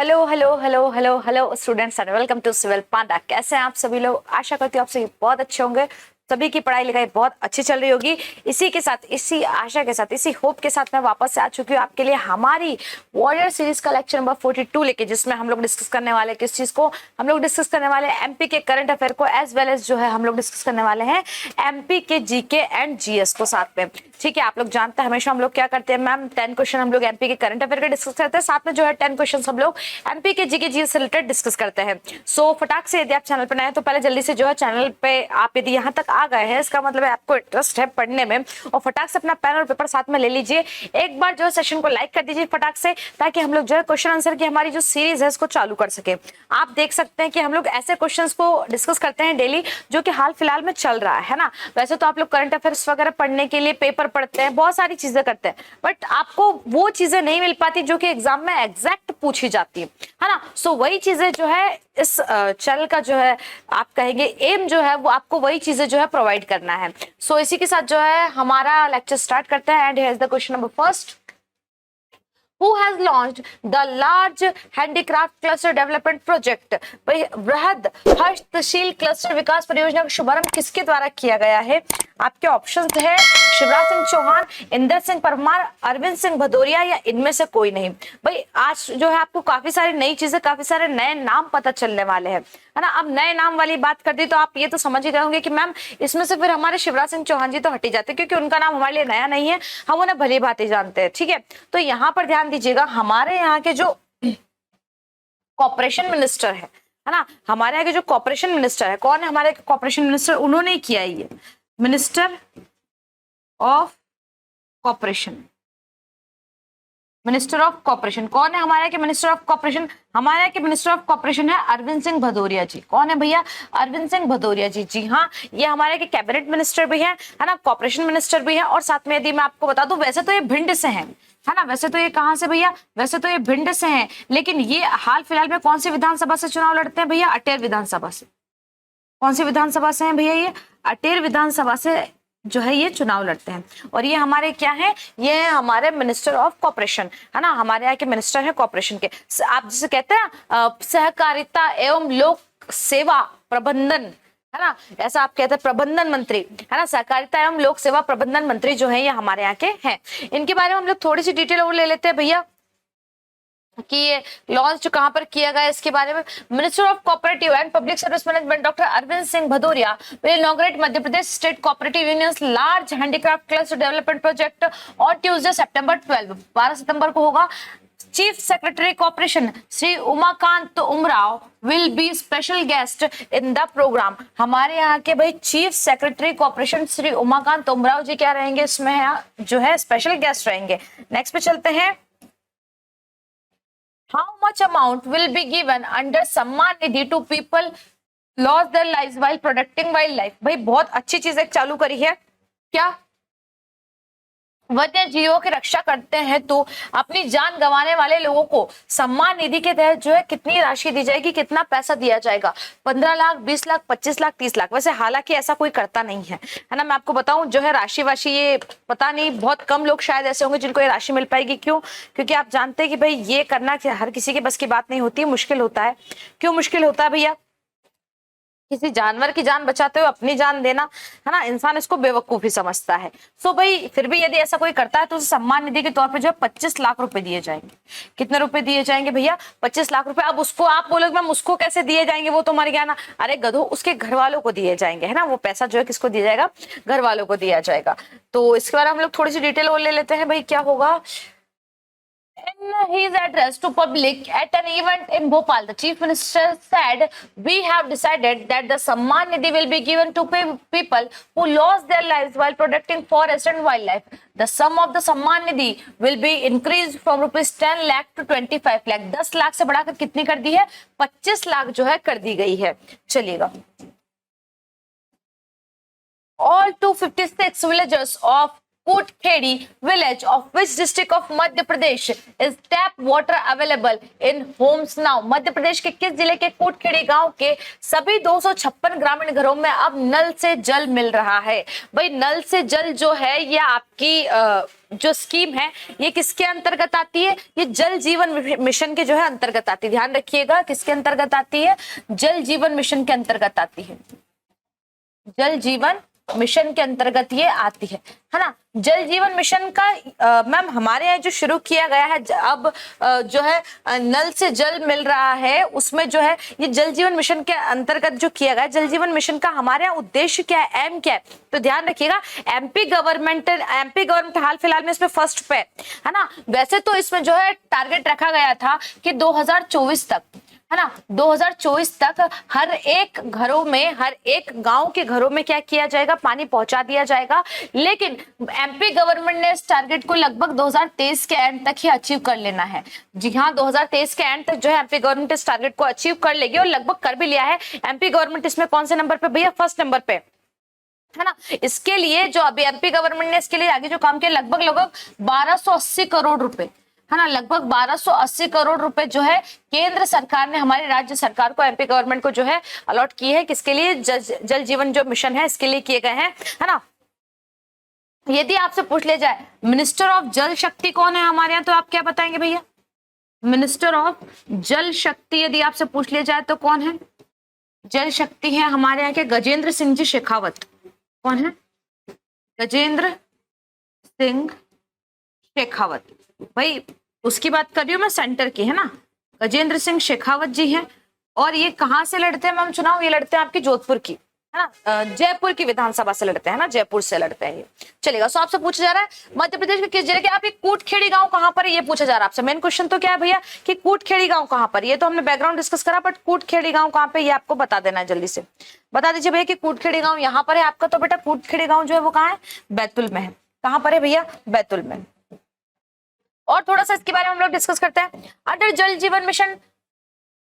Hello hello hello hello hello students and welcome to Civil Panda. कैसे हैं आप सभी लोग? आशा करती हूँ आप सभी बहुत अच्छे होंगे। सभी की पढ़ाई लिखाई बहुत अच्छी चल रही होगी। इसी के साथ, इसी आशा के साथ, इसी होप के साथ मैं वापस से आ चुकी हूँ आपके लिए हमारी वॉरियर सीरीज का लेक्चर नंबर 42 लेके, जिसमें हम लोग डिस्कस करने वाले किस चीज को? हम लोग डिस्कस करने वाले एमपी के करंट अफेयर को, एज वेल एज जो है हम लोग डिस्कस करने वाले हैं एमपी के जीके एंड जीएस को साथ में। ठीक है, आप लोग जानते हैं हमेशा हम लोग क्या करते हैं मैम, 10 क्वेश्चन हम लोग एमपी के करंट अफेयर का डिस्कस करते हैं, साथ में जो है 10 क्वेश्चन हम लोग एमपी के जीके जीएस से रिलेटेड डिस्कस करते हैं। सो फटाक से, यदि आप चैनल पर नए हैं तो पहले जल्दी से जो है चैनल पे आप यदि यहाँ तक आ गए हैं, इसका मतलब है आपको इंटरेस्ट है पढ़ने में, और फटाक से अपना पेन और पेपर साथ में ले लीजिए। एक बार जो है सेशन को लाइक कर दीजिए फटाक से, ताकि हम लोग जो है क्वेश्चन आंसर की हमारी जो सीरीज है इसको चालू कर सके। आप देख सकते हैं कि हम लोग ऐसे क्वेश्चंस को डिस्कस करते हैं डेली जो कि हाल फिलहाल में चल रहा है ना। वैसे तो आप लोग करंट अफेयर्स वगैरह पढ़ने के लिए पेपर पढ़ते हैं, बहुत सारी चीजें करते हैं, बट आपको वो चीजें नहीं मिल पाती जो कि एग्जाम में एग्जैक्ट पूछी जाती है ना। सो वही चीजें जो है इस चैनल का जो है आप कहेंगे एम जो है वो आपको वही चीजें जो है प्रोवाइड करना है। सो इसी के साथ जो है हमारा लेक्चर स्टार्ट करते हैं। And here is the question number first. Who has launched the large handicraft cluster development project? बृहद हस्तशिल्प क्लस्टर विकास परियोजना का शुभारंभ किसके द्वारा किया गया है? आपके ऑप्शंस है शिवराज सिंह चौहान, इंदर सिंह परमार, अरविंद सिंह भदौरिया, या इनमें से कोई नहीं। भाई आज जो है आपको काफी सारी नई चीजें, काफी सारे नए नाम पता चलने वाले हैं, है ना। अब नए नाम वाली बात कर दी तो आप ये तो समझ ही गए होंगे कि मैम इसमें से फिर हमारे शिवराज सिंह चौहान जी तो हट ही जाते, क्योंकि उनका नाम हमारे लिए नया नहीं है, हम उन्हें भली भांति जानते हैं। ठीक है, तो यहाँ पर ध्यान दीजिएगा, हमारे यहाँ के जो कॉर्पोरेशन मिनिस्टर है ना, हमारे यहाँ के जो कॉर्पोरेशन मिनिस्टर है, कौन है हमारे कॉर्पोरेशन मिनिस्टर? उन्होंने ही किया ये minister of corporation. Minister of corporation कौन है हमारे के मिनिस्टर ऑफ कॉर्पोरेशन? हमारे के मिनिस्टर ऑफ कॉर्पोरेशन है अरविंद सिंह भदौरिया जी। कौन है भैया? अरविंद सिंह भदौरिया जी। जी हाँ, ये हमारे के कैबिनेट मिनिस्टर भी है ना, कॉर्पोरेशन मिनिस्टर भी है। और साथ में यदि मैं आपको बता दूं, वैसे तो ये भिंड से है ना। वैसे तो ये कहां से भैया? वैसे तो ये भिंड से है, लेकिन ये हाल फिलहाल में कौन सी विधानसभा से चुनाव लड़ते हैं भैया? अटेर विधानसभा से। कौन सी विधानसभा से है भैया? ये अटेर विधानसभा से जो है ये चुनाव लड़ते हैं। और ये हमारे क्या है? ये है हमारे मिनिस्टर ऑफ कॉर्पोरेशन, है ना। हमारे यहाँ के मिनिस्टर है कॉर्पोरेशन के। आप जिसे कहते हैं ना सहकारिता एवं लोक सेवा प्रबंधन, है ना, ऐसा आप कहते हैं प्रबंधन मंत्री, है ना। सहकारिता एवं लोक सेवा प्रबंधन मंत्री जो है ये हमारे यहाँ के हैं। इनके बारे में हम लोग थोड़ी सी डिटेल और ले लेते हैं भैया कि ये लॉन्च कहां पर किया गया इसके बारे में। Minister of cooperative and public service management doctor Arvind Singh Bhadauria will inaugurate Madhya Pradesh state cooperative unions large handicraft cluster development project on Tuesday September 12 सितंबर को होगा। Chief secretary corporation Shri Umakant Umrao will be special guest in the programme. हमारे यहाँ के भाई chief secretary corporation Shri Umakant Umrao ji क्या रहेंगे इसमें? जो है स्पेशल गेस्ट रहेंगे। नेक्स्ट पे चलते हैं। How much amount will be given under Samman Nidhi to people lost their lives while protecting wildlife? भाई बहुत अच्छी चीज एक चालू करी है। क्या? वन्य जीवों की रक्षा करते हैं तो अपनी जान गंवाने वाले लोगों को सम्मान निधि के तहत जो है कितनी राशि दी जाएगी, कितना पैसा दिया जाएगा? 15 लाख, 20 लाख, 25 लाख, 30 लाख। वैसे हालांकि ऐसा कोई करता नहीं है ना। मैं आपको बताऊं जो है राशि वाशी ये पता नहीं, बहुत कम लोग शायद ऐसे होंगे जिनको ये राशि मिल पाएगी। क्यों? क्योंकि आप जानते हैं कि भाई ये करना हर किसी के बस की बात नहीं होती है, मुश्किल होता है। क्यों मुश्किल होता है भैया? किसी जानवर की जान बचाते हुए अपनी जान देना, है ना, इंसान इसको बेवकूफी समझता है। सो भाई फिर भी यदि ऐसा कोई करता है तो उसे सम्मान निधि के तौर पे जो है 25 लाख रुपए दिए जाएंगे। कितने रुपए दिए जाएंगे भैया? 25 लाख रुपए। अब उसको आप बोलोगे मैम उसको कैसे दिए जाएंगे, वो तो मर गया ना। अरे गधो, उसके घर वालों को दिए जाएंगे, है ना। वो पैसा जो है किसको दिया जाएगा? घर वालों को दिया जाएगा। तो इसके बारे में हम लोग थोड़ी सी डिटेल और ले लेते हैं भाई क्या होगा। In his address to public at an event in Bhopal, the Chief Minister said, "We have decided that the Samman Nidhi will be given to people who lost their lives while protecting forest and wildlife. The sum of the Samman Nidhi will be increased from rupees 10 lakh to 25 lakh." 10 lakh से बढ़ाकर कितनी कर दी है? 25 लाख जो है कर दी गई है। चलिएगा। All 256 villagers of Kutkhedi village of which district of Madhya Pradesh is tap water available in homes now? मध्य प्रदेश के किस जिले के कुटखेड़ी गांव के सभी 256 ग्रामीण घरों में अब नल से जल मिल रहा है? भाई नल से जल जो है ये आपकी जो स्कीम है ये किसके अंतर्गत आती है? ये जल जीवन मिशन के जो है अंतर्गत आती है। ध्यान रखिएगा किसके अंतर्गत आती है? जल जीवन मिशन के अंतर्गत आती है। जल जीवन मिशन के अंतर्गत ये आती है ना। जल जीवन मिशन का मैम हमारे यहाँ जो शुरू किया गया है अब जो है नल से जल मिल रहा है उसमें जो है ये जल जीवन मिशन के अंतर्गत जो किया गया जल जीवन मिशन का हमारे यहाँ उद्देश्य क्या है, एम क्या है? तो ध्यान रखिएगा एमपी गवर्नमेंट हाल फिलहाल में इसमें फर्स्ट पे है ना। वैसे तो इसमें जो है टारगेट रखा गया था कि 2024 तक है ना, 2024 तक हर एक घरों में हर एक गांव के घरों में क्या किया जाएगा? पानी पहुंचा दिया जाएगा। लेकिन एमपी गवर्नमेंट ने इस टारगेट को लगभग 2023 के एंड तक ही अचीव कर लेना है। जी हाँ, 2023 के एंड तक जो है एमपी गवर्नमेंट इस टारगेट को अचीव कर लेगी और लगभग कर भी लिया है। एमपी गवर्नमेंट इसमें कौन से नंबर पे भैया? फर्स्ट नंबर पे है ना। इसके लिए जो अभी एमपी गवर्नमेंट ने इसके लिए आगे जो काम किया लगभग 1280 करोड़ रुपए है ना, लगभग 1280 करोड़ रुपए जो है केंद्र सरकार ने हमारी राज्य सरकार को एमपी गवर्नमेंट को जो है अलॉट की है। किसके लिए? जल जीवन जो मिशन है इसके लिए किए गए हैं है ना। यदि आपसे पूछ लिया जाए मिनिस्टर ऑफ जल शक्ति कौन है हमारे यहाँ, तो आप क्या बताएंगे भैया? मिनिस्टर ऑफ जल शक्ति यदि आपसे पूछ लिया जाए तो कौन है? जल शक्ति है हमारे यहाँ के गजेंद्र सिंह जी शेखावत। कौन है? गजेंद्र सिंह शेखावत। भाई उसकी बात कर रही हूँ मैं सेंटर की है ना। गजेंद्र सिंह शेखावत जी हैं और ये कहाँ से लड़ते हैं मैम चुनाव? ये लड़ते हैं आपकी जोधपुर की है ना, जयपुर की विधानसभा से लड़ते हैं ना, जयपुर से लड़ते हैं ये। चलेगा। सो आपसे पूछा जा रहा है मध्य प्रदेश के किस जिले के? आप ये कूटखेड़ी गांव कहाँ पर है ये पूछा जा रहा है आपसे। मेन क्वेश्चन तो क्या है भैया कि कूटखेड़ी गांव कहाँ पर? ये तो हमने बैकग्राउंड डिस्कस करा बट कूटखेड़ी गांव कहाँ पे ये आपको बता देना है। जल्दी से बता दीजिए भैया कि कूटखेड़ी गांव यहाँ पर है आपका। तो बेटा कूटखेड़ी गांव जो है वो कहाँ है? बैतूल में है। कहाँ पर है भैया? बैतूल में। और थोड़ा सा इसके बारे में हम लोग डिस्कस करते हैं। अंडर जल जीवन mission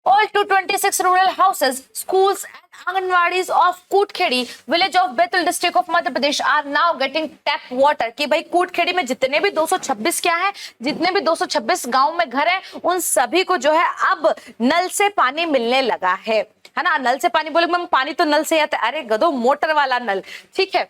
all 226 rural houses, schools and anganwadis of कूटखेड़ी village of Betul district of Madhya Pradesh are now getting tap water। कि भाई कूटखेड़ी में जितने भी 226 क्या है, जितने भी 226 गांव में घर है उन सभी को जो है अब नल से पानी मिलने लगा है ना। नल से पानी बोले मैम पानी तो नल से आता है, अरे गधो मोटर वाला नल। ठीक है।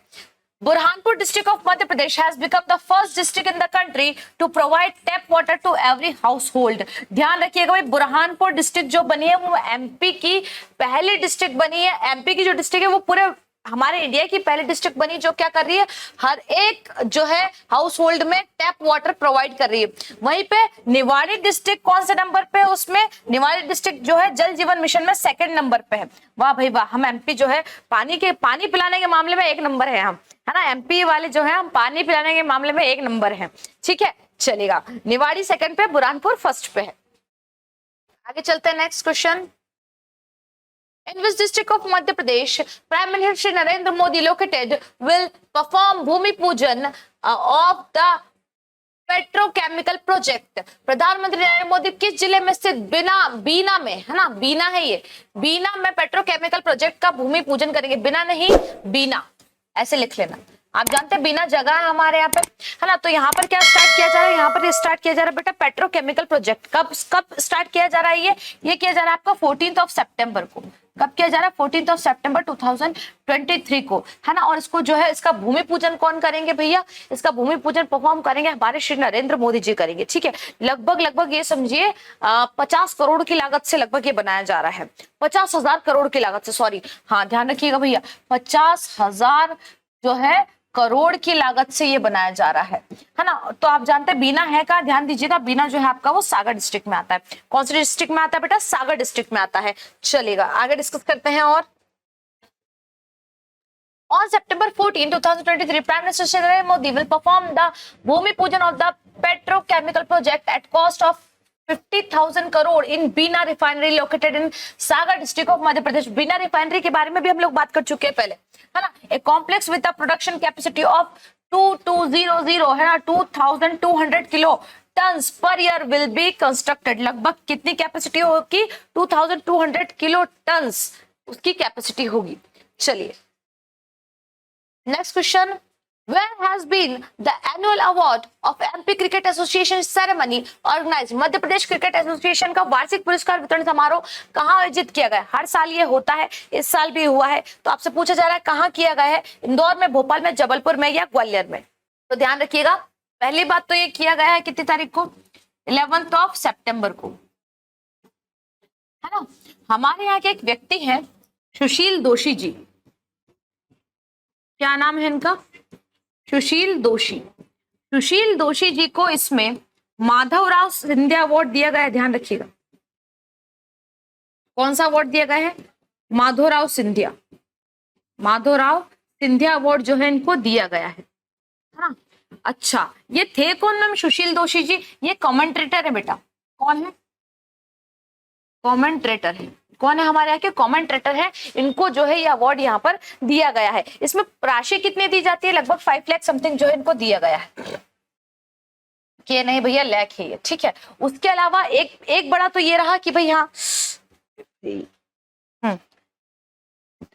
Burhanpur district of Madhya Pradesh has become the first district in the country to provide tap water to every household। ध्यान रखिएगा भाई बुरहानपुर डिस्ट्रिक्ट जो बनी है वो एमपी की पहली डिस्ट्रिक्ट बनी है। एमपी की जो डिस्ट्रिक्ट है वो पूरे हमारे इंडिया की पहली डिस्ट्रिक्ट बनी जो क्या कर रही है हर एक जो है हाउस होल्ड में टैप वाटर प्रोवाइड कर रही है। वहीं पे निवाड़ी डिस्ट्रिक्ट कौन से नंबर पे है? उसमें निवाड़ी डिस्ट्रिक्ट जो है जल जीवन मिशन में सेकंड नंबर पे है। वाह भाई वाह, हम एमपी जो है पानी पिलाने के मामले में एक नंबर है हम है ना। एमपी वाले जो है हम पानी पिलाने के मामले में एक नंबर है। ठीक है चलेगा। निवाड़ी सेकंड पे, बुरहानपुर फर्स्ट पे है। आगे चलते हैं next question. In which district of Madhya Pradesh Prime Minister Shri Narendra Modi located will perform Bhumi Pujan of the petrochemical project? प्रधानमंत्री नरेंद्र मोदी किस जिले में स्थित बीना में है ना, बीना है ये, बीना में पेट्रोकेमिकल प्रोजेक्ट का भूमि पूजन करेंगे। बिना नहीं बीना ऐसे लिख लेना। आप जानते हैं बीना जगह है हमारे यहाँ पे है ना। तो यहाँ पर क्या स्टार्ट किया जा रहा है? यहाँ पर स्टार्ट किया जा रहा है बेटा पेट्रोकेमिकल प्रोजेक्ट। कब स्टार्ट किया जा रहा है? ये किया जा रहा है आपका 14 सितंबर को। कब किया जा रहा है? 14 सितंबर 2023 को है ना। और इसको जो है इसका भूमि पूजन कौन करेंगे भैया? इसका भूमि पूजन परफॉर्म करेंगे हमारे श्री नरेंद्र मोदी जी करेंगे। ठीक है। लगभग ये समझिए 50 करोड़ की लागत से लगभग ये बनाया जा रहा है। 50,000 करोड़ की लागत से, सॉरी हाँ ध्यान रखिएगा भैया, 50,000 जो है करोड़ की लागत से ये बनाया जा रहा है ना। तो आप जानते हैं बीना है का, ध्यान दीजिएगा बीना जो है आपका वो सागर डिस्ट्रिक्ट में आता है। कौन से डिस्ट्रिक्ट में आता है बेटा? सागर डिस्ट्रिक्ट में आता है। चलेगा आगे डिस्कस करते हैं। और On September 14, 2023, Prime Minister Shri Narendra Modi will perform the Bhumi Pujan of the petrochemical project at cost of 50,000 crore in Bina refinery located in Sagar district of Madhya Pradesh. Bina refinery के बारे में भी हम लोग बात कर चुके हैं पहले है ना। A complex with the production capacity of 2200 है ना 2200 kilo tons per year will be constructed. लगभग कितनी कैपेसिटी होगी? 2200 किलो टन्स उसकी कैपेसिटी होगी। चलिए next question. Where has been the annual award of MP Cricket Association ceremony organized? Madhya Pradesh cricket association का वार्षिक पुरस्कार वितरण समारोह कहाँ आयोजित किया गया? हर साल ये होता है, इस साल भी हुआ है। तो आपसे पूछा जा रहा है कहाँ किया गया है? इंदौर में, भोपाल में, जबलपुर में या ग्वालियर में? तो ध्यान रखिएगा, पहली बात तो ये किया गया है कितनी तारीख को? 11 सितंबर को, है ना। हमारे यहाँ के एक व्यक्ति हैं सुशील दोषी जी, क्या नाम है इनका? सुशील दोषी। सुशील दोषी जी को इसमें माधवराव सिंधिया अवार्ड दिया गया है, ध्यान रखिएगा। कौन सा अवार्ड दिया गया है? माधवराव सिंधिया। माधवराव सिंधिया अवार्ड जो है इनको दिया गया है, हाँ। अच्छा, ये थे कौन मैम सुशील दोषी जी? ये कमेंट्रेटर है बेटा। कौन है? कमेंट्रेटर है। कौन है हमारे यहाँ के? कमेंट्रेटर है। इनको जो है ये अवार्ड यहाँ पर दिया गया है। इसमें राशि कितनी दी जाती है? लगभग 5 लाख समथिंग जो है इनको दिया गया है। कि नहीं भैया, लाख है ये, ठीक है। उसके अलावा एक बड़ा तो ये रहा कि भाई हाँ,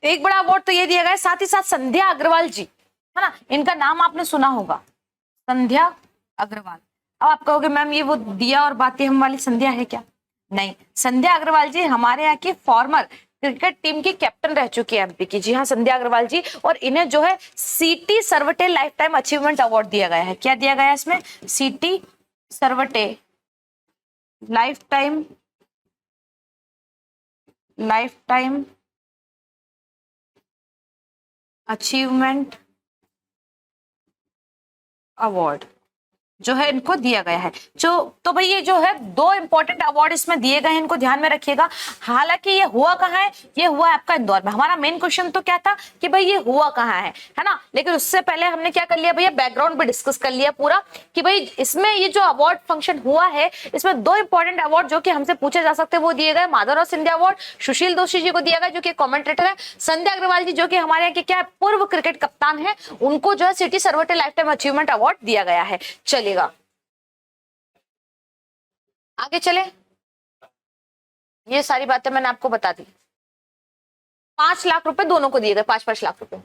एक बड़ा अवार्ड तो ये दिया गया है। साथ ही साथ संध्या अग्रवाल जी, है ना, इनका नाम आपने सुना होगा, संध्या अग्रवाल। अब आप कहोगे मैम ये वो दिया और बातें हम वाली संध्या है क्या? नहीं, संध्या अग्रवाल जी हमारे यहाँ की फॉर्मर क्रिकेट टीम की कैप्टन रह चुकी है एमपी की। जी हाँ, संध्या अग्रवाल जी। और इन्हें जो है सीटी Sarvate life time achievement award दिया गया है। क्या दिया गया है इसमें? सीटी Sarvate life time achievement award जो है इनको दिया गया है। जो तो भाई ये जो है 2 इंपॉर्टेंट अवार्ड इसमें दिए गए हैं, इनको ध्यान में रखिएगा। हालांकि ये हुआ कहाँ है? ये हुआ है आपका इंदौर में। हमारा मेन क्वेश्चन तो क्या था कि भाई ये हुआ कहाँ है ना। लेकिन उससे पहले हमने क्या कर लिया भैया, बैकग्राउंड भी डिस्कस कर लिया पूरा कि भाई इसमें ये जो अवार्ड फंक्शन हुआ है, इसमें 2 इंपॉर्टेंट अवार्ड जो कि हमसे पूछे जा सकते हैं वो दिए गए। माधवराव सिंधिया अवार्ड सुशील दोषी जी को दिया गया जो कि कमेंटेटर है। संध्या अग्रवाल जी जो कि हमारे यहाँ के क्या पूर्व क्रिकेट कप्तान है, उनको जो है सिटी Sarvate life time achievement award दिया गया है। चलेगा, आगे चले। ये सारी बातें मैंने आपको बता दी। 5 लाख रुपए दोनों को दिए गए, 5-5 लाख रुपए।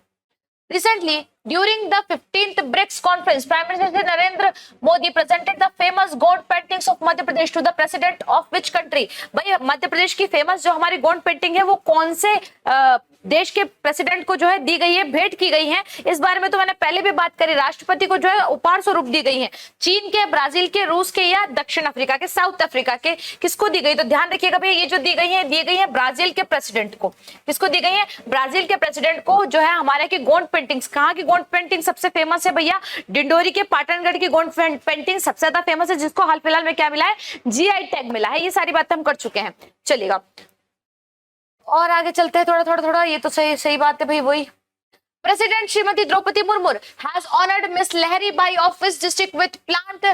Recently, during the 15th BRICS conference, Prime Minister Narendra Modi presented the famous gold paintings of Madhya Pradesh to the president of which country? भाई मध्य प्रदेश की फेमस जो हमारी गोल्ड पेंटिंग है वो कौन से देश के प्रेसिडेंट को जो है दी गई है, भेंट की गई है? इस बारे में तो मैंने पहले भी बात करी। राष्ट्रपति को जो है उपहार स्वरूप दी गई है। चीन के, ब्राजील के, रूस के या दक्षिण अफ्रीका के, साउथ अफ्रीका के, किसको दी गई? तो ध्यान रखिएगा भैया, ये जो दी गई है ब्राजील के प्रेसिडेंट को। किसको दी गई है? ब्राजील के प्रेसिडेंट को जो है हमारे की गोल्ड पेंटिंग्स। कहाँ की गोल्ड पेंटिंग सबसे फेमस है भैया? डिंडोरी के पाटनगढ़ की गोल्ड पेंटिंग सबसे ज्यादा फेमस है, जिसको हाल फिलहाल में क्या मिला है? जीआई टैग मिला है। ये सारी बातें हम कर चुके हैं। चलेगा, और आगे चलते हैं थोड़ा। ये तो सही बात है भाई। वही president Shrimati Droupadi Murmu has honoured Miss Lahari Bai of his district with plant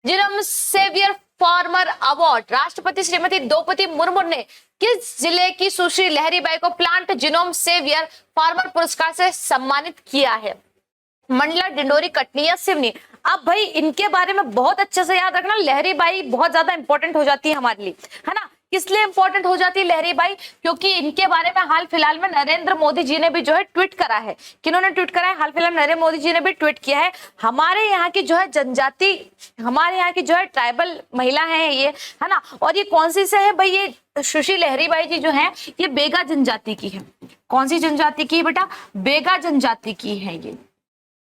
genome saviour farmer award. राष्ट्रपति श्रीमती द्रौपदी मुर्मू ने किस जिले की सुश्री लहरी बाई को प्लांट जिनोम सेवियर फार्मर पुरस्कार से सम्मानित किया है? मंडला, डिंडोरी, कटनी या सिवनी? अब भाई इनके बारे में बहुत अच्छे से याद रखना। लहरी बाई बहुत ज्यादा इंपॉर्टेंट हो जाती है हमारे लिए, है ना। किस लिए इंपॉर्टेंट हो जाती है लहरी बाई? क्योंकि इनके बारे में हाल फिलहाल में नरेंद्र मोदी जी ने भी जो है ट्वीट करा है। किन्होंने ट्वीट करा है? हाल फिलहाल नरेंद्र मोदी जी ने भी ट्वीट किया है। हमारे यहाँ की जो है जनजाति, हमारे यहाँ की जो है ट्राइबल महिला है ये, है ना। और ये कौन सी से है भाई? ये सुश्री लहरी बाई जी जो है ये बेगा जनजाति की है। कौन सी जनजाति की है बेटा? बेगा जनजाति की है ये।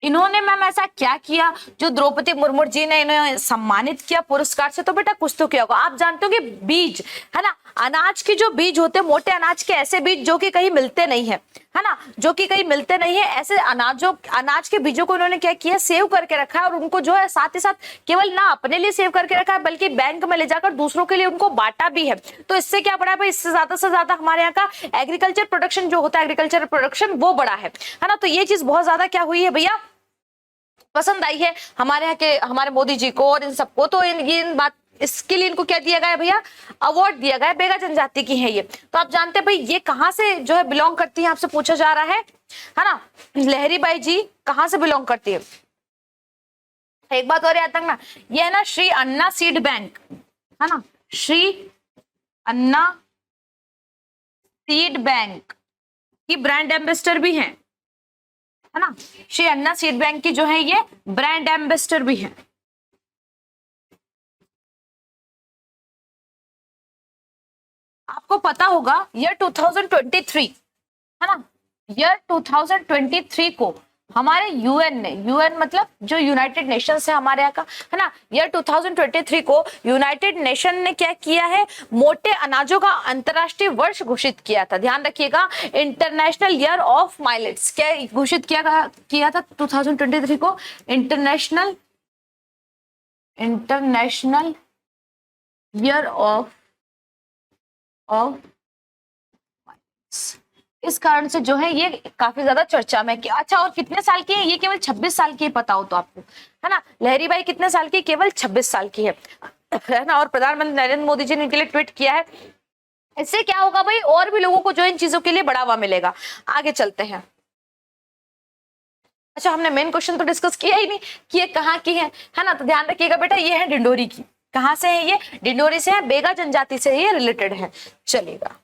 इन्होंने मैम ऐसा क्या किया जो द्रौपदी मुर्मू जी ने इन्हें सम्मानित किया पुरस्कार से? तो बेटा कुछ तो किया होगा। आप जानते हो कि बीज, है ना, अनाज के जो बीज होते हैं, मोटे अनाज के ऐसे बीज जो कि कहीं मिलते नहीं है, है ना, जो कि कहीं मिलते नहीं है, ऐसे अनाज के बीजों को इन्होंने क्या किया? सेव करके रखा है। और उनको जो है साथ ही साथ केवल ना अपने लिए सेव करके रखा है बल्कि बैंक में ले जाकर दूसरों के लिए उनको बांटा भी है। तो इससे क्या बढ़ा है भाई? इससे ज्यादा से ज्यादा हमारे यहाँ का एग्रीकल्चर प्रोडक्शन जो होता है, एग्रीकल्चर प्रोडक्शन वो बढ़ा है ना। तो ये चीज बहुत ज्यादा क्या हुई है भैया, पसंद आई है हमारे यहाँ के, हमारे मोदी जी को और इन सबको। तो इन बात, इसके लिए इनको क्या दिया गया है भैया? अवार्ड दिया गया है। बेगा जनजाति की है ये। तो आप जानते हैं भाई ये कहाँ से जो है बिलोंग करती है? आपसे पूछा जा रहा है ना। लहरी बाई जी कहाँ से बिलोंग करती है? एक बात और याद रखना, ये है ना श्री अन्ना सीड बैंक, है ना, श्री अन्ना सीड बैंक की ब्रांड एम्बेसडर भी हैं, है ना। श्री अन्ना सीड बैंक की जो है ये ब्रांड एम्बेसडर भी है। आपको पता होगा ईयर 2023, है ना, ईयर 2023 को हमारे यूएन ने, यूएन मतलब जो यूनाइटेड नेशंस है हमारे यहाँ का, है ना, ईयर 2023 को यूनाइटेड नेशन ने क्या किया है, मोटे अनाजों का अंतरराष्ट्रीय वर्ष घोषित किया था। ध्यान रखिएगा, इंटरनेशनल ईयर ऑफ माइलेट्स क्या घोषित किया था 2023 को, इंटरनेशनल ईयर ऑफ इस कारण से जो है ये काफी ज्यादा चर्चा में कि अच्छा, और कितने साल की है ये? केवल 26 साल की है, पता हो तो आपको, है ना। लहरी बाई कितने साल की? केवल 26 साल की है ना। और प्रधानमंत्री नरेंद्र मोदी जी ने इनके लिए ट्वीट किया है। इससे क्या होगा भाई, और भी लोगों को जो इन चीजों के लिए बढ़ावा मिलेगा। आगे चलते हैं। अच्छा, हमने मेन क्वेश्चन तो डिस्कस किया ही नहीं कि ये कहाँ की है ना। तो ध्यान रखिएगा बेटा, ये है डिंडोरी की। कहां से है ये? डिंडोरी से है, बेगा जनजाति से ये रिलेटेड है। चलिएगा,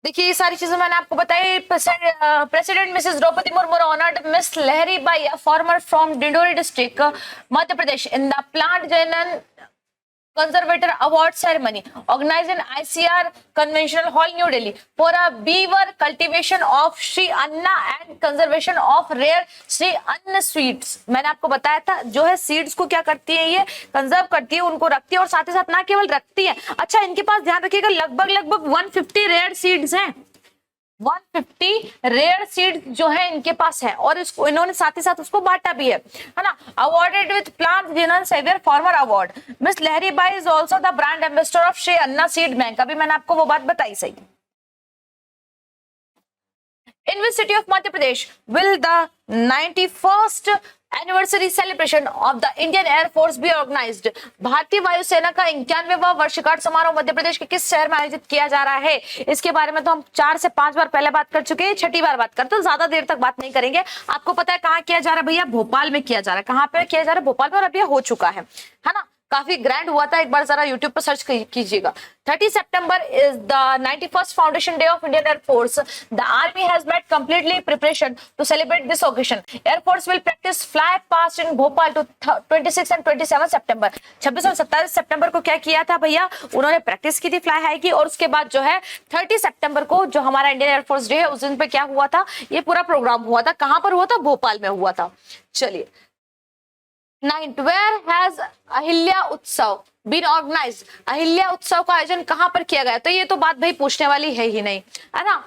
देखिए ये सारी चीजें मैंने आपको बताई। President Mrs Droupadi Murmu honoured Miss Lahari Bai, farmer from Dindori district Madhya Pradesh, in the plant general Conservator Award ceremony organized in ICR Conventional Hall, New Delhi, for a beaver cultivation of Shri Anna and conservation of rare Shri Anna seeds। मैंने आपको बताया था, जो है seeds को क्या करती है, ये कंजर्व करती है, उनको रखती है, और साथ ही साथ ना केवल रखती है, अच्छा इनके पास ध्यान रखिएगा लगभग 150 रेयर सीड्स हैं। 150 रेयर सीड जो है इनके पास है, और इसको इन्होंने साथ ही साथ उसको बांटा भी है ना। Awarded with plant general saviour farmer award, Miss Lahari Bai is also the brand ambassador of Shri Anna seed bank. अभी मैंने आपको वो बात बताई सही। In which city of Madhya Pradesh will the 91st anniversary celebration of the Indian air force भी organised? भारतीय वायुसेना का 91वां वर्षगांठ समारोह मध्य प्रदेश के किस शहर में आयोजित किया जा रहा है? इसके बारे में तो हम 4 से 5 बार पहले बात कर चुके हैं, छठी बार बात करते हैं, तो ज्यादा देर तक बात नहीं करेंगे। आपको पता है कहाँ किया जा रहा है भैया? भोपाल में किया जा रहा है। कहाँ पे किया जा रहा है? भोपाल में, और अभी हो चुका है ना। काफी ग्रैंड हुआ था, एक बार जरा यूट्यूब पर सर्च कीजिएगा। 30 September is the 91st foundation day of Indian Air Force. The army has made completely preparation to celebrate this occasion. Air Force will practise fly past in Bhopal to 26 and 27 September. 26 और 27 सितंबर को क्या किया था भैया? उन्होंने प्रैक्टिस की थी फ्लाई हाई की, और उसके बाद जो है 30 सितंबर को जो हमारा इंडियन एयरफोर्स डे है, उस दिन पे क्या हुआ था? ये पूरा प्रोग्राम हुआ था। कहां पर हुआ था? भोपाल में हुआ था। चलिए, 9th, where has अहिल्या उत्सव बीन ऑर्गेनाइज्ड? अहिल्या उत्सव का आयोजन कहां पर किया गया? तो ये तो बात भाई पूछने वाली है ही नहीं, है ना।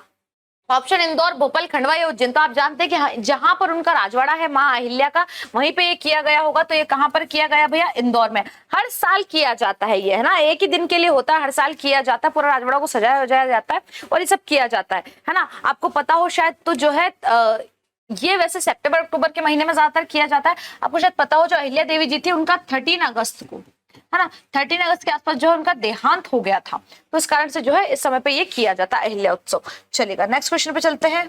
ऑप्शन इंदौर, भोपाल, खंडवा या उज्जैन। तो आप जानते हैं कि जहां पर उनका राजवाड़ा है मां अहिल्या का, वहीं पे ये किया गया होगा। तो ये कहां पर किया गया भैया? इंदौर में। हर साल किया जाता है ये, है ना, एक ही दिन के लिए होता है, हर साल किया जाता है, पूरा राजवाड़ा को सजाया जाता है और ये सब किया जाता है ना। आपको पता हो शायद, तो जो है ये वैसे सितंबर अक्टूबर के महीने में ज्यादातर किया जाता है। आपको शायद पता हो, जो अहिल्या देवी जी थी उनका 13 अगस्त को, है ना, 13 अगस्त के आसपास जो है उनका देहांत हो गया था, तो इस कारण से जो है इस समय पे ये किया जाता है अहिल्या उत्सव। चलेगा, नेक्स्ट क्वेश्चन पे चलते हैं।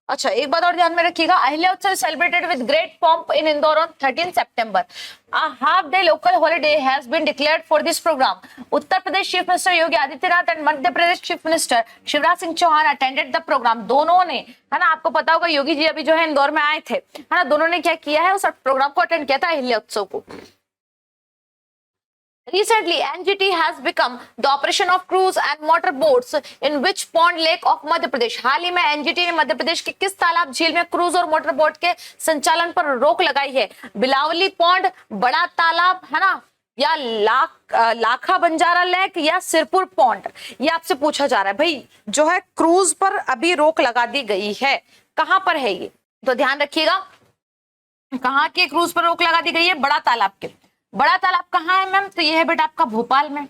अच्छा, एक बात और ध्यान में रखिएगा, Ahilya Utsav celebrated with great pomp in Indore on 13 September. A half-day local holiday has been declared for this program. Uttar Pradesh chief minister Yogi Adityanath and Madhya Pradesh chief minister Shivraj Singh Chouhan attended the programme. दोनों ने, है ना, आपको पता होगा योगी जी अभी जो है इंदौर में आए थे, है ना, दोनों ने क्या किया है? उस प्रोग्राम को अटेंड किया था, अहिल्या उत्सव को। Recently, NGT has become the operation of cruise and motor boats in which pond lake of Madhya Pradesh? हाल ही में NGT ने मध्य प्रदेश के किस तालाब झील में क्रूज और मोटर बोट के संचालन पर रोक लगाई है? बिलावली पॉन्ड, बड़ा तालाब, है ना, या लाखा बंजारा लेक, या सिरपुर पॉन्ड? ये आपसे पूछा जा रहा है भाई। जो है क्रूज पर अभी रोक लगा दी गई है, कहां पर है ये? तो ध्यान रखिएगा, कहां के क्रूज पर रोक लगा दी गई है? बड़ा तालाब के। बड़ा तालाब कहाँ है मैम? तो ये है बेटा आपका भोपाल में, है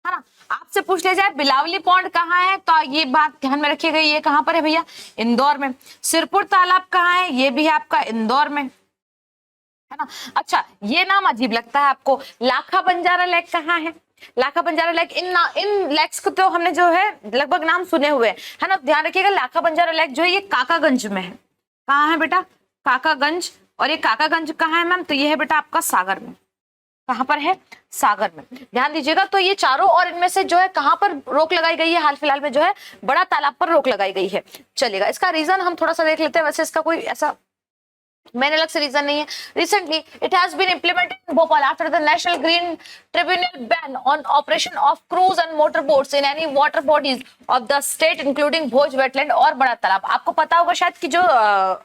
ना। आपसे पूछ लिया जाए बिलावली पॉन्ड कहाँ है, तो ये बात ध्यान में रखिएगा, ये कहाँ पर है भैया? इंदौर में। सिरपुर तालाब कहाँ है? ये भी है आपका इंदौर में, है ना। अच्छा, ये नाम अजीब लगता है आपको, लाखा बंजारा लेक कहाँ है? लाखा बंजारा लेक, इन लेक्स को तो हमने जो है लगभग नाम सुने हुए हैं, है ना। ध्यान रखिएगा, लाखा बंजारा लेक जो है ये काकागंज में है। कहाँ है बेटा? काकागंज। और ये काकागंज कहाँ है मैम? तो ये है बेटा आपका सागर में। कहां पर है, सागर में, ध्यान दीजिएगा। तो ये चारों, और इनमें से जो है कहां पर रोक लगाई गई है, हाल फिलहाल में जो है बड़ा तालाब पर रोक लगाई गई है। चलेगा, इसका रीजन हम थोड़ा सा देख लेते हैं। वैसे इसका कोई ऐसा मैंने अलग से रीजन नहीं है। Recently it has been implemented in Bhopal after the National Green Tribunal ban on operation of cruise and motor boats in any water bodies of the state including Bhoj wetland और बड़ा तालाब। आपको पता होगा शायद कि जो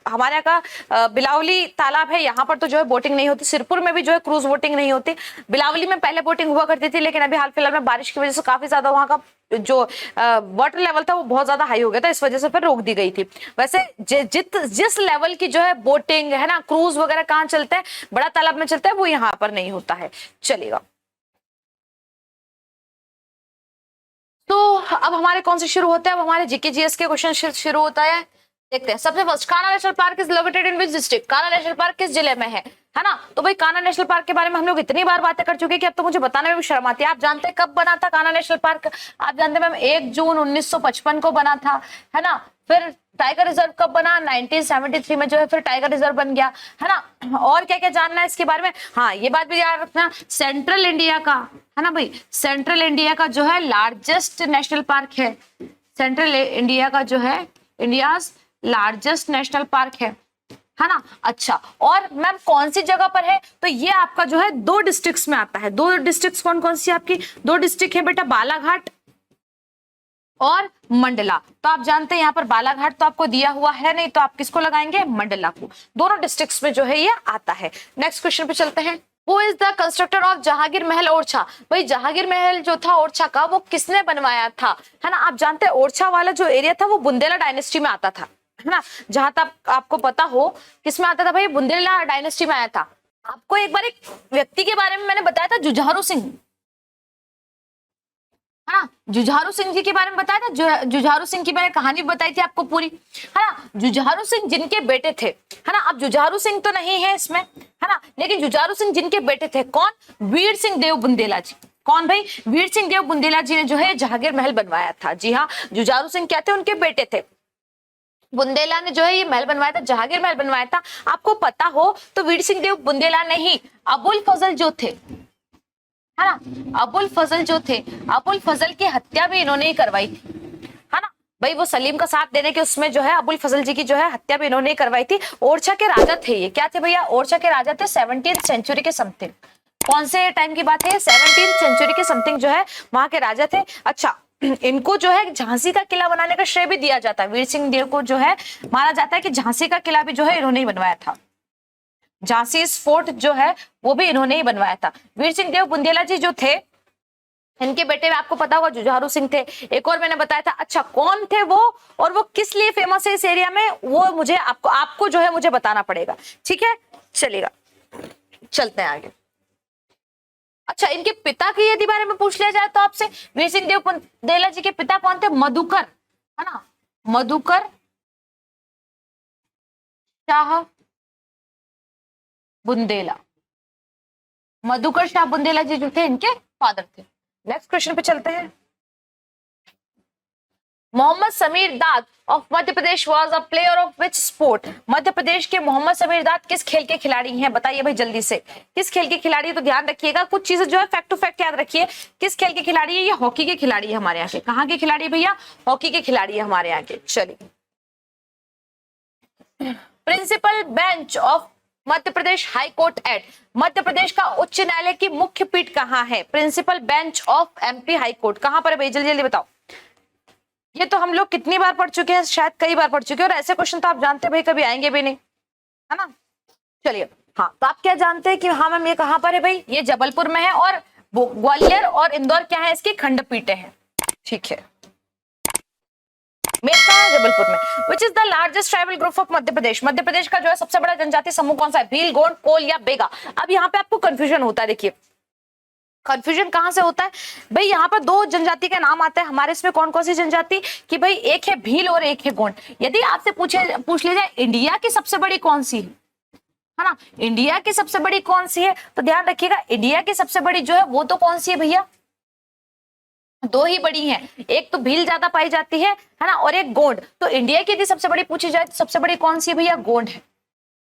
हमारे यहाँ का बिलावली तालाब है, यहाँ पर तो जो है बोटिंग नहीं होती। सिरपुर में भी जो है क्रूज बोटिंग नहीं होती। बिलावली में पहले बोटिंग हुआ करती थी, लेकिन अभी हाल फिलहाल में बारिश की वजह से काफी ज्यादा वहाँ का जो वाटर लेवल था वो बहुत ज्यादा हाई हो गया था, इस वजह से फिर रोक दी गई थी। वैसे जिस लेवल की जो है बोटिंग है ना, क्रूज वगैरह कहाँ चलते हैं, बड़ा तालाब में चलता है, वो यहाँ पर नहीं होता है। चलेगा, तो अब हमारे कौन से शुरू होते हैं, अब हमारे जीके जीएस के क्वेश्चन शुरू होता है। देखते हैं। सबसे first, Kanha national park is located in which district. Kanha national park किस जिले में है ना। तो भाई कान्हा नेशनल पार्क के बारे में हम लोग इतनी बार बातें कर चुके हैं कि अब तो मुझे बताने में भी शर्म आती है। आप जानते हैं कब बना था कान्हा नेशनल पार्क? आप जानते हैं मैम, 1 जून 1955 को बना था, है ना। फिर टाइगर रिजर्व कब बना? 1973 में जो है फिर टाइगर रिजर्व बन गया, है ना। और क्या क्या जानना है इसके बारे में? हाँ, ये बात भी याद रखना, सेंट्रल इंडिया का, है ना भाई, सेंट्रल इंडिया का जो है लार्जेस्ट नेशनल पार्क है। सेंट्रल इंडिया का जो है इंडियाज लार्जेस्ट नेशनल पार्क है ना। अच्छा, और मैम कौन सी जगह पर है? तो ये आपका जो है 2 डिस्ट्रिक्ट्स में आता है। 2 डिस्ट्रिक्ट्स कौन कौन सी आपकी? 2 डिस्ट्रिक्ट है बेटा, बालाघाट और मंडला। तो आप जानते हैं यहाँ पर बालाघाट तो आपको दिया हुआ है नहीं, तो आप किसको लगाएंगे? मंडला को। दोनों डिस्ट्रिक्ट्स में जो है ये आता है। नेक्स्ट क्वेश्चन पे चलते हैं। Who is the constructor of Jahangir महल ओरछा? भाई जहांगीर महल जो था ओरछा का, वो किसने बनवाया था, है ना। आप जानते हैं ओरछा वाला जो एरिया था वो बुंदेला डायनेस्टी में आता था, है ना। जहां तक आपको पता हो किसमें आता था भाई, बुंदेला डायनेस्टी में आया था। आपको एक बार एक व्यक्ति के बारे में मैंने बताया था, जुझारू सिंह, है ना। जुझारू सिंह जी के बारे में बताया था। जुझारू सिंह की मैंने कहानी बताई थी आपको पूरी, है ना। जुझारू सिंह जिनके बेटे थे, है ना। अब जुझारू सिंह तो नहीं है इसमें, है ना, लेकिन जुझारू सिंह जिनके बेटे थे कौन? वीर सिंह देव बुंदेला जी। कौन भाई? वीर सिंह देव बुंदेला जी ने जो है जहांगीर महल बनवाया था। जी हाँ, जुझारू सिंह क्या थे? उनके बेटे थे। बुंदेला ने जो है ये महल बनवाया था, जहांगीर महल बनवाया था। आपको पता हो तो वीर सिंह देव बुंदेला नहीं, अबुल फजल जो थे, है ना, अबुल फजल जो थे, अबुल फजल की हत्या भी इन्होंने ही करवाई थी, है ना भाई। वो सलीम का साथ देने के उसमें जो है अबुल फजल जी की जो है हत्या भी इन्होंने ही करवाई थी। ओरछा के राजा थे ये। क्या थे भैया? ओरछा के राजा थे 17th सेंचुरी के समथिंग। कौन से टाइम की बात है? 17th सेंचुरी के समथिंग जो है वहां के राजा थे। अच्छा, इनको जो है झांसी का किला बनाने का श्रेय भी दिया जाता है। वीर सिंह देव को जो है माना जाता है कि झांसी का किला भी जो है इन्होंने ही बनवाया था। झांसी फोर्ट जो है वो भी इन्होंने ही बनवाया था। वीर सिंह देव बुंदेला जी जो थे, इनके बेटे में आपको पता होगा जुझारू सिंह थे। एक और मैंने बताया था। अच्छा, कौन थे वो और वो किस लिए फेमस है इस एरिया में, वो मुझे आपको जो है मुझे बताना पड़ेगा, ठीक है। चलेगा, चलते हैं आगे। अच्छा, इनके पिता के यदि बारे में पूछ लिया जाए तो आपसे, वीर सिंह देव बुंदेला जी के पिता कौन थे? मधुकर, है ना, मधुकर शाह बुंदेला। मधुकर शाह बुंदेला जी जो थे इनके फादर थे। नेक्स्ट क्वेश्चन पे चलते हैं। Mohammad Sameer Dad of Madhya Pradesh was a player of which sport? Madhya Pradesh के मोहम्मद समीर दाद किस खेल के खिलाड़ी हैं? बताइए भाई जल्दी से, किस खेल के खिलाड़ी? तो ध्यान रखिएगा, कुछ चीजें जो है फैक्ट टू फैक्ट याद रखिए। किस खेल के खिलाड़ी है? ये हॉकी के खिलाड़ी है हमारे यहाँ के। कहाँ के खिलाड़ी भैया? हॉकी के खिलाड़ी है हमारे यहाँ के। चलिए, principal bench of Madhya Pradesh high court at, Madhya Pradesh का उच्च न्यायालय की मुख्य पीठ कहाँ है? Principal bench of MP high court कहाँ पर है भाई? जल्दी जल्दी बताओ। ये तो हम लोग कितनी बार पढ़ चुके हैं, शायद कई बार पढ़ चुके हैं, और ऐसे क्वेश्चन तो आप जानते हैं भाई कभी आएंगे भी नहीं, है ना। चलिए, हाँ, तो आप क्या जानते हैं कि हाँ मैम ये कहाँ पर है भाई? ये जबलपुर में है, और ग्वालियर और इंदौर क्या है? इसकी खंडपीठें हैं, ठीक है। मेन कहाँ है? जबलपुर में। Which is the largest tribal group of Madhya Pradesh? Madhya Pradesh का जो है सबसे बड़ा जनजातीय समूह कौन सा है? भील, गोंड, कोल या बेगा? अब यहाँ पे आपको कंफ्यूजन होता है। देखिए, कंफ्यूजन कहां से होता है भाई? यहाँ पर 2 जनजाति के नाम आते हैं हमारे। इसमें कौन कौन सी जनजाति? कि भाई एक है भील और एक है गोंड। यदि आपसे पूछ लिया जाए इंडिया की सबसे बड़ी कौन सी है ना, इंडिया की सबसे बड़ी कौन सी है, तो ध्यान रखिएगा इंडिया की सबसे बड़ी जो है वो तो कौन सी है भैया? 2 ही बड़ी हैं, एक तो भील ज्यादा पाई जाती है ना, और एक गोंड। तो इंडिया की यदि सबसे बड़ी पूछी जाए तो सबसे बड़ी कौन सी है भैया? गोंड है।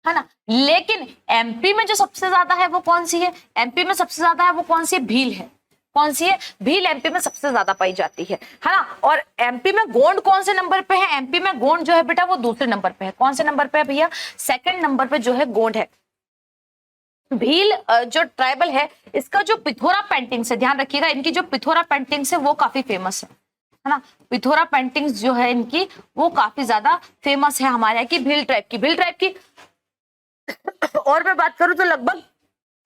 है ना। लेकिन एमपी में जो सबसे ज्यादा है वो कौन सी है, एमपी में सबसे ज्यादा है वो कौन सी है, भील है। कौन सी है, भील एमपी में सबसे ज्यादा पाई जाती है ना। और एमपी में गोंड कौन से नंबर पे है, एमपी में गोंड जो है बेटा वो दूसरे नंबर पे है। कौन से नंबर पे है भैया, सेकंड नंबर पे जो है गोंड है। भील जो ट्राइबल है इसका जो पिथोरा पेंटिंग्स है, ध्यान रखिएगा, इनकी जो पिथोरा पेंटिंग्स है वो काफी फेमस है ना। पिथोरा पेंटिंग्स जो है इनकी वो काफी ज्यादा फेमस है हमारे यहाँ की भील ट्राइब की, भील ट्राइब की। और मैं बात करूं तो लगभग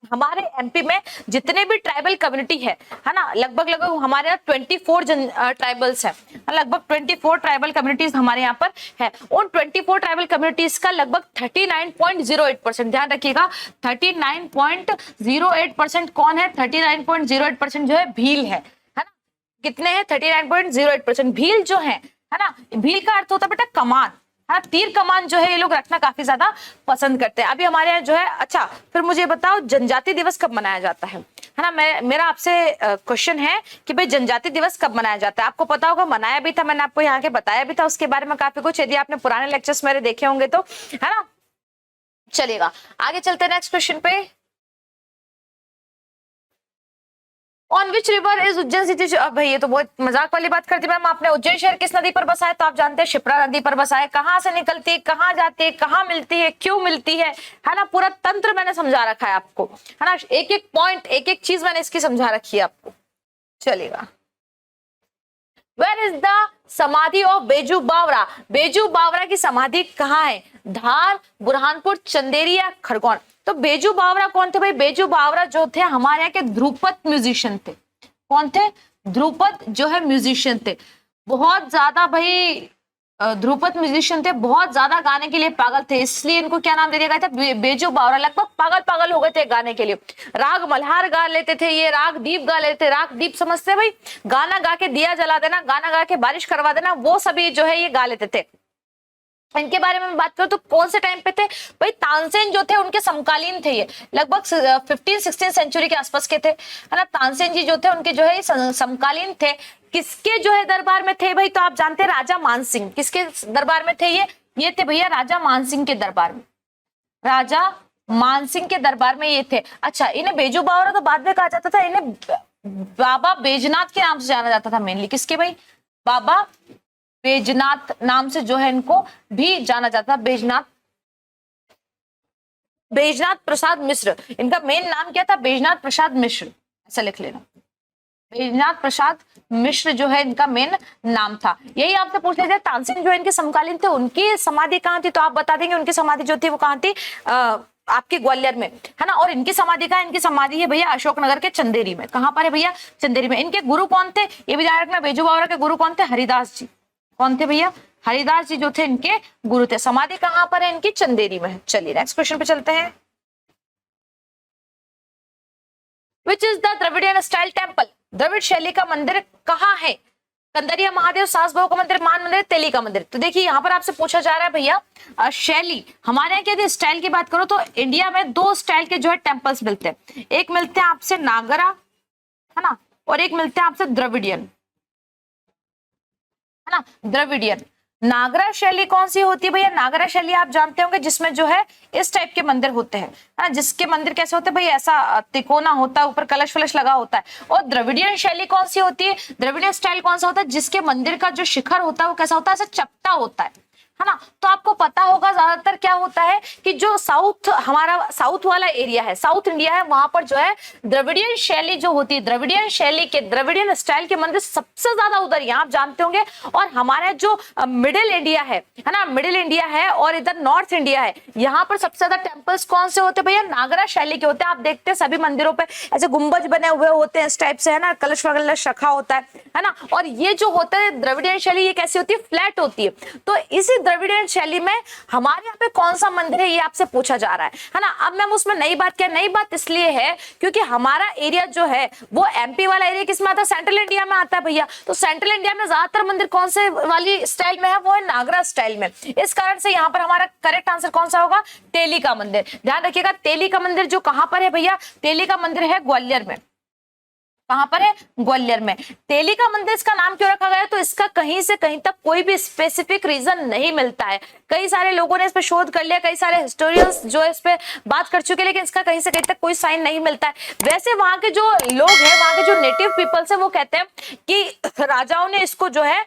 हमारे एमपी में जितने भी ट्राइबल कम्युनिटी है ना, लगभग हमारे यहाँ 24 ट्राइबल्स है, लगभग 24 ट्राइबल कम्युनिटीज हमारे यहाँ पर है। उन 24 ट्राइबल कम्युनिटीज का लगभग 39.08%, ध्यान रखिएगा 39.08% कौन है, 39.08% जो है भील है ना। कितने हैं, 39.08% भील जो है ना। भील का अर्थ होता है बेटा कमान, हाँ, तीर कमान जो है ये लोग रखना काफी ज्यादा पसंद करते हैं। अभी हमारे यहाँ जो है, अच्छा फिर मुझे बताओ जनजाति दिवस कब मनाया जाता है ना। मेरा आपसे क्वेश्चन है कि भाई जनजाति दिवस कब मनाया जाता है। आपको पता होगा, मनाया भी था, मैंने आपको यहाँ के बताया भी था उसके बारे में काफी कुछ, यदि आपने पुराने लेक्चर्स मेरे देखे होंगे तो, है ना। चलेगा, आगे चलते हैं नेक्स्ट क्वेश्चन पे। On which river is Ujjain city, भाई ये तो बहुत मजाक वाली बात करती मैम आपने। उज्जैन शहर किस नदी पर बसा है, तो आप जानते हैं शिप्रा नदी पर बसा है। कहाँ से निकलती है, कहाँ जाती है, कहाँ मिलती है, क्यों मिलती है ना। पूरा तंत्र मैंने समझा रखा है आपको, है ना। एक एक पॉइंट, एक एक चीज मैंने इसकी समझा रखी है आपको। चलेगा, वेयर इज द समाधि ऑफ बेजू बावरा, बेजू बावरा की समाधि कहाँ है, धार, बुरहानपुर, चंदेरी या खरगोन। तो बेजू बावरा कौन थे भाई, बेजू बावरा जो थे हमारे यहाँ के ध्रुपद म्यूजिशियन थे। कौन थे, ध्रुपद जो है म्यूजिशियन थे, बहुत ज्यादा भाई ध्रुपद म्यूजिशियन थे, बहुत ज्यादा गाने के लिए पागल थे, इसलिए इनको क्या नाम दे दिया गया था, बेजू बावरा। लगभग पागल पागल हो गए थे गाने के लिए। राग मल्हार गा लेते थे ये, राग दीप गा लेते थे। राग दीप समझते भाई, गाना गा के दिया जला देना, गाना गा के बारिश करवा देना, वो सभी जो है ये गा लेते थे। इनके बारे में बात करूं तो कौन से टाइम पे थे भाई, तानसेन जो थे उनके समकालीन थे ये, लगभग 15-16 सेंचुरी के आसपास के थे, है ना। तानसेन जी जो थे उनके जो है समकालीन थे। किसके जो है दरबार में थे भाई, तो आप जानते हैं राजा मानसिंह। किसके दरबार में थे ये थे भैया राजा मानसिंह के दरबार में, राजा मानसिंह के दरबार में ये थे। अच्छा, इन्हें बेजू बावरा तो बाद में कहा जाता था, इन्हें बाबा बैजनाथ के नाम से जाना जाता था मेनली। किसके भाई, बाबा बैजनाथ नाम से जो है इनको भी जाना जाता है। बैजनाथ, बैजनाथ प्रसाद मिश्र, इनका मेन नाम क्या था, बैजनाथ प्रसाद मिश्र, ऐसा लिख लेना। बैजनाथ प्रसाद मिश्र जो है इनका मेन नाम था। यही आपसे पूछ लेते हैं, तानसेन जो इनके समकालीन थे उनकी समाधि कहाँ थी, तो आप बता देंगे उनकी समाधि जो थी वो कहाँ थी, आपके ग्वालियर में, है ना। और इनकी समाधि कहाँ, इनकी समाधि है भैया अशोकनगर के चंदेरी में। कहाँ पर है भैया, चंदेरी में। इनके गुरु कौन थे, ये भी ध्यान रखना, बेजू बावरा के गुरु कौन थे, हरिदास जी। कौन थे भैया, हरिदास जी जो थे इनके गुरु थे। समाधि कहाँ पर है इनकी, चंदेरी में है। चलिए नेक्स्ट क्वेश्चन पे चलते हैं। Which is the Dravidian style temple, द्रविड़ शैली का मंदिर कहाँ है, कंदरिया महादेव, सास बहू का मंदिर, मान मंदिर, तेली का मंदिर। तो देखिए यहाँ पर आपसे पूछा जा रहा है भैया शैली, हमारे यहाँ क्या स्टाइल की बात करो तो इंडिया में 2 स्टाइल के जो है टेम्पल्स मिलते हैं। एक मिलते हैं आपसे नागरा, है ना, और एक मिलते हैं आपसे द्रविडियन, है ना, द्रविडियन। नागरा शैली कौन सी होती है भैया, नागरा शैली आप जानते होंगे जिसमें जो है इस टाइप के मंदिर होते हैं, है ना, जिसके मंदिर कैसे होते हैं भाई, ऐसा तिकोना होता है, ऊपर कलश वलश लगा होता है। और द्रविडियन शैली कौन सी होती है, द्रविडियन स्टाइल कौन सा होता है, जिसके मंदिर का जो शिखर होता है वो कैसा होता है, ऐसा चपटा होता है ना। तो आपको पता होगा ज्यादातर क्या होता है कि जो साउथ, हमारा साउथ वाला एरिया है, साउथ इंडिया है, वहां पर जो है द्रविडियन शैली जो होती है, द्रविडियन शैली के, द्रविडियन स्टाइल के मंदिर सबसे ज्यादा उधर यहाँ आप जानते होंगे। और हमारा जो मिडिल इंडिया है ना, मिडिल इंडिया है और इधर नॉर्थ इंडिया है, यहाँ पर सबसे ज्यादा टेम्पल्स कौन से होते हैं भैया, नागरा शैली के होते हैं। आप देखते हैं सभी मंदिरों पे ऐसे गुंबज बने हुए होते हैं इस टाइप से, है ना, कलश वगलश रखा होता है ना। और ये जो होता है द्रविडियन शैली, ये कैसी होती है, फ्लैट होती है। तो इसी द्रविडियन शैली में हमारे यहाँ पे कौन सा मंदिर है ये आपसे पूछा जा रहा है ना। अब मैम उसमें नई बात क्या, नई बात इसलिए है क्योंकि हमारा एरिया जो है वो एमपी वाला एरिया किसमें आता है, सेंट्रल इंडिया में आता है भैया। तो सेंट्रल इंडिया में ज्यादातर मंदिर कौन से वाली स्टाइल में है, वो है नागरा स्टाइल में। इस कारण से यहाँ पर हमारा करेक्ट आंसर कौन सा होगा, तेली का मंदिर। ध्यान रखिएगा, तेली का मंदिर जो कहां पर है भैया, तेली का मंदिर है ग्वालियर में, कहां पर है? ग्वालियर में। तेली का मंदिर इसका नाम क्यों रखा गया? तो इसका कहीं से कहीं तक कोई भी स्पेसिफिक रीजन नहीं मिलता है। कई सारे लोगों ने इस पे शोध कर लिया, कई सारे हिस्टोरियंस जो इस पे बात कर चुके, लेकिन इसका कहीं से कहीं तक कोई साइन नहीं मिलता है। वैसे वहां के जो लोग हैं, वहां के जो नेटिव पीपल्स है, वो कहते हैं कि राजाओं ने इसको जो है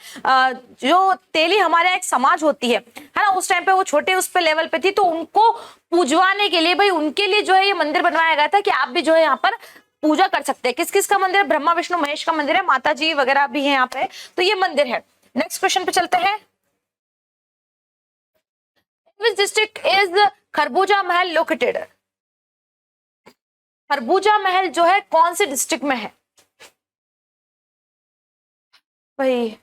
जो तेली हमारे एक समाज होती है ना, उस टाइम पे वो छोटे उस पे लेवल पे थी, तो उनको पूजवाने के लिए, भाई उनके लिए जो है ये मंदिर बनवाया गया था कि आप भी जो है यहाँ पर पूजा कर सकते हैं। किस किस का मंदिर है? ब्रह्मा विष्णु महेश का मंदिर है, माता जी वगैरह भी है यहाँ पे, तो ये मंदिर है। नेक्स्ट क्वेश्चन पे चलते हैं। विच डिस्ट्रिक्ट इज खरबूजा महल लोकेटेड? खरबूजा महल जो है कौन से डिस्ट्रिक्ट में है भाई?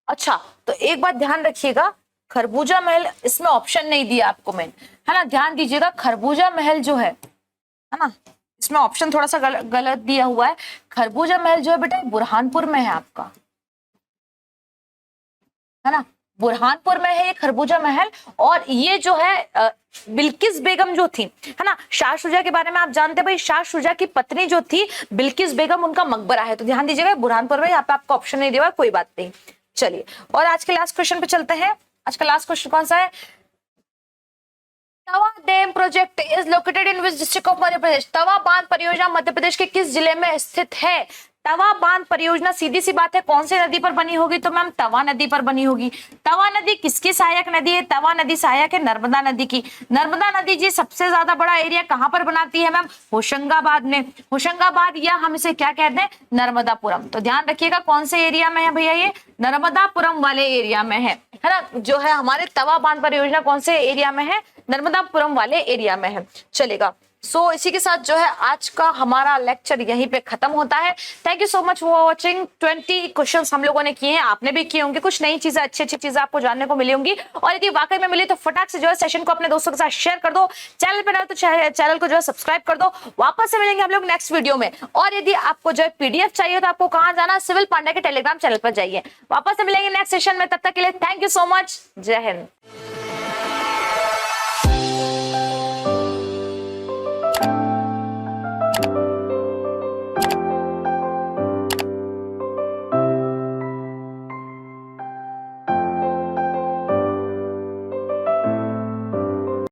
अच्छा, तो एक बात ध्यान रखिएगा, खरबूजा महल इसमें ऑप्शन नहीं दिया आपको मैंने, है ना, ध्यान दीजिएगा। खरबूजा महल जो है ना, इसमें ऑप्शन थोड़ा सा गलत दिया हुआ है। खरबूजा महल जो है बेटा बुरहानपुर में है आपका, है ना, बुरहानपुर में है ये खरबूजा महल। और ये जो है बिल्किस बेगम जो थी, है ना, शाह शुजा के बारे में आप जानते हैं भाई, शाह शुजा की पत्नी जो थी बिल्किस बेगम, उनका मकबरा है। तो ध्यान दीजिएगा बुरहानपुर में, यहाँ पे आपको ऑप्शन नहीं दिया, कोई बात नहीं। चलिए, और आज के लास्ट क्वेश्चन पे चलते हैं। आज का लास्ट क्वेश्चन कौन सा है? Tawa dam project is located in which district of Madhya Pradesh? Tawa बांध परियोजना मध्य प्रदेश के किस जिले में स्थित है? तवा बांध परियोजना, सीधी सी बात है, कौन सी नदी पर बनी होगी? तो मैम तवा नदी पर बनी होगी। तवा नदी किसकी सहायक नदी है? तवा नदी सहायक है नर्मदा नदी की। नर्मदा नदी जी सबसे ज्यादा बड़ा एरिया कहां पर बनाती है मैम? होशंगाबाद में। होशंगाबाद, या हम इसे क्या कहते हैं? नर्मदापुरम। तो ध्यान रखिएगा कौन से एरिया में है भैया? ये नर्मदापुरम वाले एरिया में है ना, जो है हमारे तवा बांध परियोजना कौन से एरिया में है? नर्मदापुरम वाले एरिया में है। चलेगा। इसी के साथ जो है आज का हमारा लेक्चर यहीं पे खत्म होता है। Thank you so much for watching. 20 questions हम लोगों ने किए हैं, आपने भी किए होंगे, कुछ नई चीजें, अच्छी अच्छी चीजें आपको जानने को मिली होंगी। और यदि वाकई में मिली तो फटाक से जो है सेशन को अपने दोस्तों के साथ शेयर कर दो। चैनल पे नए तो चैनल को जो है सब्सक्राइब कर दो। वापस से मिलेंगे हम लोग नेक्स्ट वीडियो में। और यदि आपको जो है पीडीएफ चाहिए तो आपको कहाँ जाना? सिविल पांडा के टेलीग्राम चैनल पर जाइए। वापस से मिलेंगे नेक्स्ट सेशन में, तब तक के लिए थैंक यू सो मच। जय हिंद।